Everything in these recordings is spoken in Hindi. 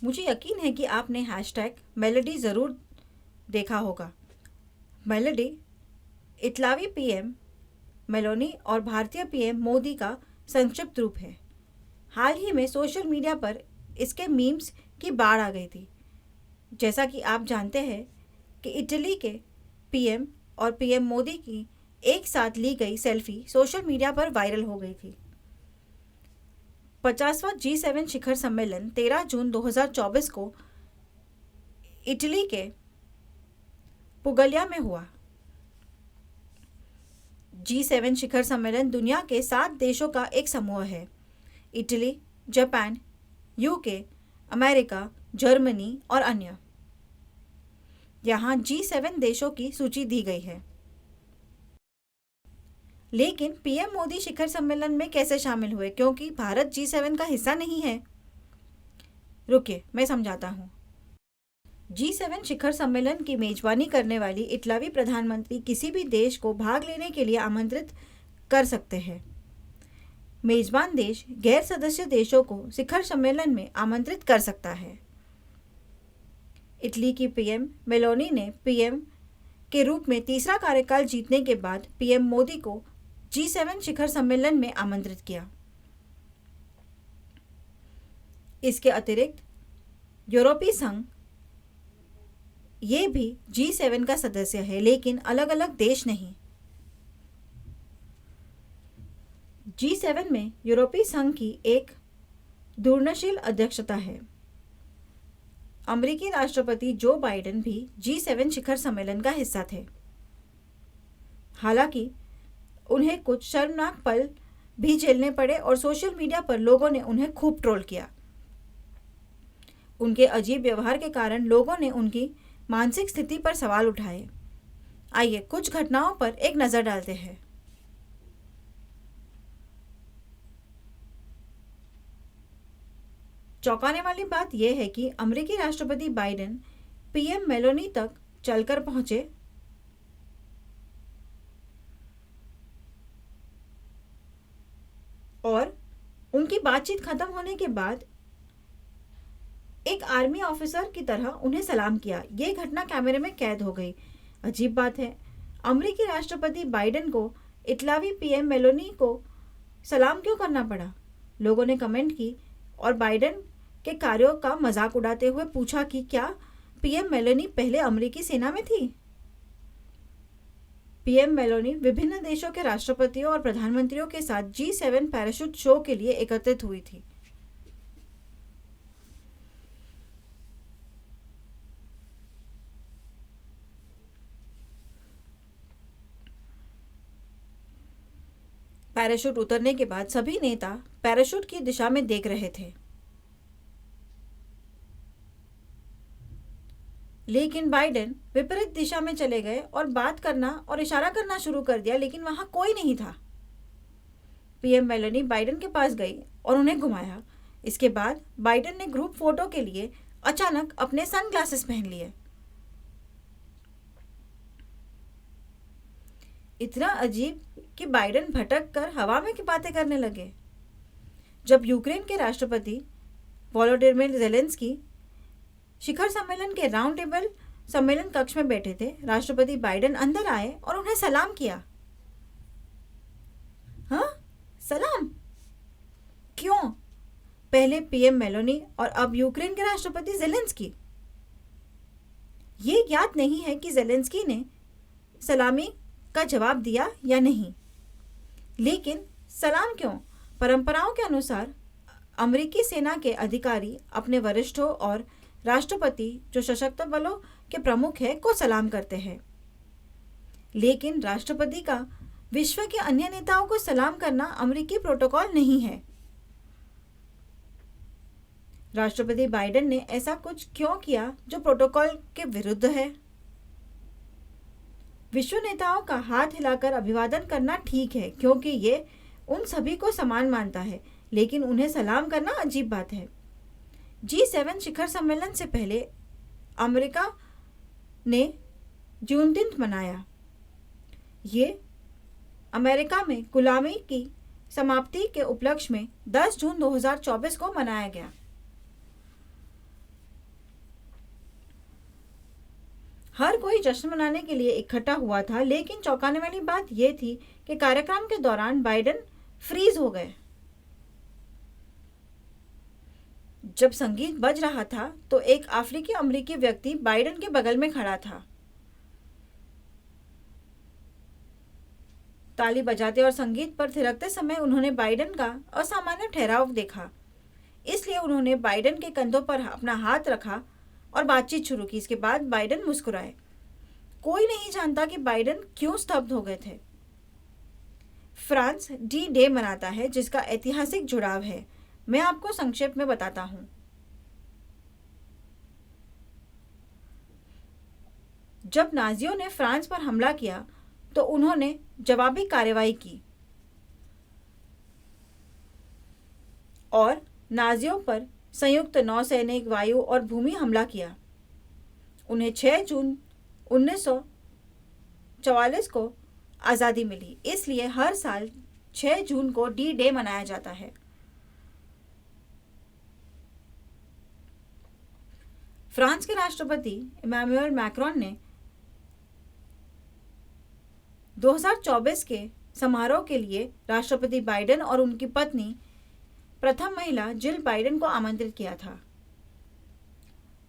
मुझे यकीन है कि आपने हैशटैग मेलोडी ज़रूर देखा होगा। मेलोडी इतालवी पीएम मेलोनी और भारतीय पीएम मोदी का संक्षिप्त रूप है। हाल ही में सोशल मीडिया पर इसके मीम्स की बाढ़ आ गई थी। जैसा कि आप जानते हैं कि इटली के पीएम और पीएम मोदी की एक साथ ली गई सेल्फी सोशल मीडिया पर वायरल हो गई थी। 50वां G7 शिखर सम्मेलन 13 जून 2024 को इटली के पुगलिया में हुआ। G7 शिखर सम्मेलन दुनिया के 7 देशों का एक समूह है। Italy, Japan, UK, America, Germany और अन्य। यहाँ G7 देशों की सूची दी गई है। लेकिन पीएम मोदी शिखर सम्मेलन में कैसे शामिल हुए, क्योंकि भारत G7 का हिस्सा नहीं है। रुकिए, मैं समझाता हूँ। G7 शिखर सम्मेलन की मेजबानी करने वाली इतालवी प्रधानमंत्री किसी भी देश को भाग लेने के लिए आमंत्रित कर सकते हैं। मेजबान देश गैर सदस्य देशों को शिखर सम्मेलन में आमंत्रित कर सकता है। इटली की पीएम मेलोनी ने पीएम के रूप में तीसरा कार्यकाल जीतने के बाद पीएम मोदी को G7 शिखर सम्मेलन में आमंत्रित किया। इसके अतिरिक्त यूरोपीय संघ ये भी G7 का सदस्य है, लेकिन अलग अलग देश नहीं। G7 में यूरोपीय संघ की एक दूरनशील अध्यक्षता है। अमेरिकी राष्ट्रपति जो बाइडेन भी G7 शिखर सम्मेलन का हिस्सा थे। हालांकि उन्हें कुछ शर्मनाक पल भी झेलने पड़े और सोशल मीडिया पर लोगों ने उन्हें खूब ट्रोल किया। उनके अजीब व्यवहार के कारण लोगों ने उनकी मानसिक स्थिति पर सवाल उठाए। आइए कुछ घटनाओं पर एक नज़र डालते हैं। चौंकाने वाली बात यह है कि अमेरिकी राष्ट्रपति बाइडेन पीएम मेलोनी तक चलकर पहुंचे और उनकी बातचीत खत्म होने के बाद एक आर्मी ऑफिसर की तरह उन्हें सलाम किया। यह घटना कैमरे में कैद हो गई। अजीब बात है, अमेरिकी राष्ट्रपति बाइडेन को इतालवी पीएम मेलोनी को सलाम क्यों करना पड़ा? लोगों ने कमेंट की और बाइडेन के कार्यों का मजाक उड़ाते हुए पूछा कि क्या पीएम मेलोनी पहले अमेरिकी सेना में थी? पीएम मेलोनी विभिन्न देशों के राष्ट्रपतियों और प्रधानमंत्रियों के साथ G7 पैराशूट शो के लिए एकत्रित हुई थी। पैराशूट उतरने के बाद सभी नेता पैराशूट की दिशा में देख रहे थे, लेकिन बाइडेन विपरीत दिशा में चले गए और बात करना और इशारा करना शुरू कर दिया, लेकिन वहां कोई नहीं था। पीएम मेलोनी बाइडेन के पास गई और उन्हें घुमाया। इसके बाद बाइडेन ने ग्रुप फोटो के लिए अचानक अपने सनग्लासेस पहन लिए। इतना अजीब कि बाइडेन भटक कर हवा में की बातें करने लगे। जब यूक्रेन के राष्ट्रपति वोलोडिमिर ज़ेलेंस्की शिखर सम्मेलन के राउंड टेबल सम्मेलन कक्ष में बैठे थे, राष्ट्रपति बाइडेन अंदर आए और उन्हें सलाम किया। हाँ, सलाम क्यों? पहले पीएम मेलोनी और अब यूक्रेन के राष्ट्रपति ज़ेलेंस्की। ये ज्ञात नहीं है कि ज़ेलेंस्की ने सलामी का जवाब दिया या नहीं, लेकिन सलाम क्यों? परंपराओं के अनुसार अमेरिकी सेना के अधिकारी अपने वरिष्ठों और राष्ट्रपति, जो सशस्त्र बलों के प्रमुख हैं, को सलाम करते हैं। लेकिन राष्ट्रपति का विश्व के अन्य नेताओं को सलाम करना अमेरिकी प्रोटोकॉल नहीं है। राष्ट्रपति बाइडेन ने ऐसा कुछ क्यों किया जो प्रोटोकॉल के विरुद्ध है? विश्व नेताओं का हाथ हिलाकर अभिवादन करना ठीक है, क्योंकि ये उन सभी को समान मानता है, लेकिन उन्हें सलाम करना अजीब बात है। G7 शिखर सम्मेलन से पहले अमेरिका ने जूनदिन मनाया। ये अमेरिका में गुलामी की समाप्ति के उपलक्ष्य में 10 जून 2024 को मनाया गया। हर कोई जश्न मनाने के लिए इकट्ठा हुआ था, लेकिन चौंकाने वाली बात यह थी कि कार्यक्रम के दौरान बाइडेन फ्रीज हो गए। जब संगीत बज रहा था तो एक अफ्रीकी अमेरिकी व्यक्ति बाइडेन के बगल में खड़ा था। ताली बजाते और संगीत पर थिरकते समय उन्होंने बाइडेन का असामान्य ठहराव देखा, इसलिए उन्होंने बाइडेन के कंधों पर अपना हाथ रखा और बातचीत शुरू की। इसके बाद बाइडेन मुस्कुराए। कोई नहीं जानता कि बाइडेन क्यों स्तब्ध हो गए थे। फ्रांस डी डे मनाता है, जिसका ऐतिहासिक जुड़ाव है। मैं आपको संक्षेप में बताता हूं। जब नाजियों ने फ्रांस पर हमला किया तो उन्होंने जवाबी कार्रवाई की और नाजियों पर संयुक्त नौसैनिक, वायु और भूमि हमला किया। उन्हें 6 जून 1944 को आज़ादी मिली, इसलिए हर साल 6 जून को डी डे मनाया जाता है। फ्रांस के राष्ट्रपति इमैनुअल मैक्रोन ने 2024 के समारोह के लिए राष्ट्रपति बाइडेन और उनकी पत्नी प्रथम महिला जिल बाइडेन को आमंत्रित किया था।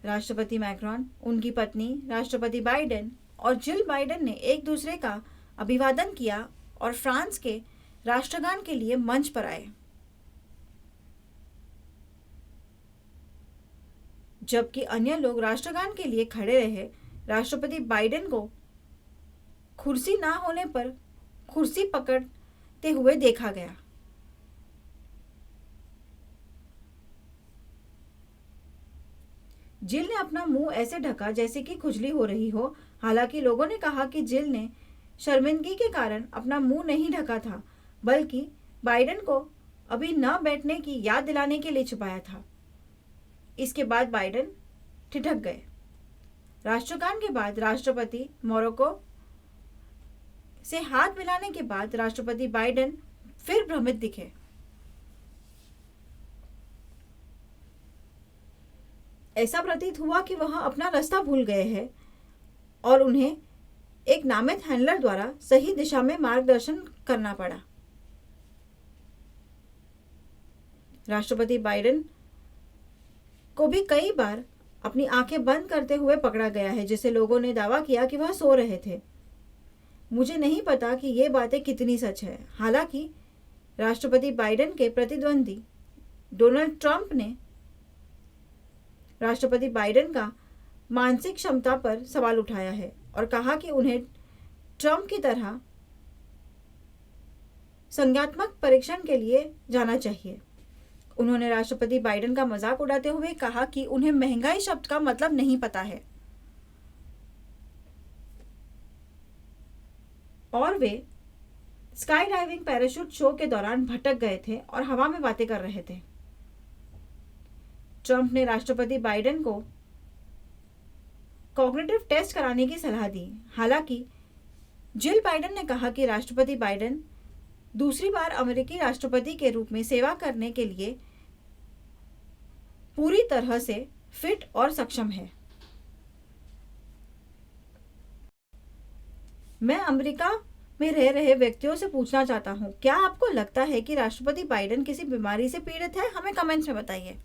राष्ट्रपति मैक्रोन, उनकी पत्नी राष्ट्रपति बाइडेन और जिल बाइडेन ने एक दूसरे का अभिवादन किया और फ्रांस के राष्ट्रगान के लिए मंच पर आए। जबकि अन्य लोग राष्ट्रगान के लिए खड़े रहे, राष्ट्रपति बाइडेन को कुर्सी ना होने पर कुर्सी पकड़ते हुए देखा गया। जिल ने अपना मुंह ऐसे ढका जैसे कि खुजली हो रही हो। हालांकि लोगों ने कहा कि जिल ने शर्मिंदगी के कारण अपना मुंह नहीं ढका था, बल्कि बाइडेन को अभी न बैठने की याद दिलाने के लिए छुपाया था। इसके बाद बाइडेन ठिठक गए। राष्ट्रगान के बाद राष्ट्रपति मोरक्को से हाथ मिलाने के बाद राष्ट्रपति बाइडेन फिर भ्रमित दिखे। ऐसा प्रतीत हुआ कि वह अपना रास्ता भूल गए हैं और उन्हें एक नामित हैंडलर द्वारा सही दिशा में मार्गदर्शन करना पड़ा। राष्ट्रपति बाइडेन को भी कई बार अपनी आंखें बंद करते हुए पकड़ा गया है, जिसे लोगों ने दावा किया कि वह सो रहे थे। मुझे नहीं पता कि ये बातें कितनी सच है। हालांकि राष्ट्रपति बाइडेन के प्रतिद्वंदी डोनाल्ड ट्रंप ने राष्ट्रपति बाइडेन का मानसिक क्षमता पर सवाल उठाया है और कहा कि उन्हें ट्रंप की तरह संज्ञानात्मक परीक्षण के लिए जाना चाहिए। उन्होंने राष्ट्रपति बाइडेन का मजाक उड़ाते हुए कहा कि उन्हें महंगाई शब्द का मतलब नहीं पता है और वे स्काई डाइविंग पैराशूट शो के दौरान भटक गए थे और हवा में बातें कर रहे थे। ट्रंप ने राष्ट्रपति बाइडेन को कॉग्निटिव टेस्ट कराने की सलाह दी। हालांकि जिल बाइडेन ने कहा कि राष्ट्रपति बाइडेन दूसरी बार अमेरिकी राष्ट्रपति के रूप में सेवा करने के लिए पूरी तरह से फिट और सक्षम है। मैं अमेरिका में रह रहे व्यक्तियों से पूछना चाहता हूं, क्या आपको लगता है कि राष्ट्रपति बाइडेन किसी बीमारी से पीड़ित है? हमें कमेंट्स में बताइए।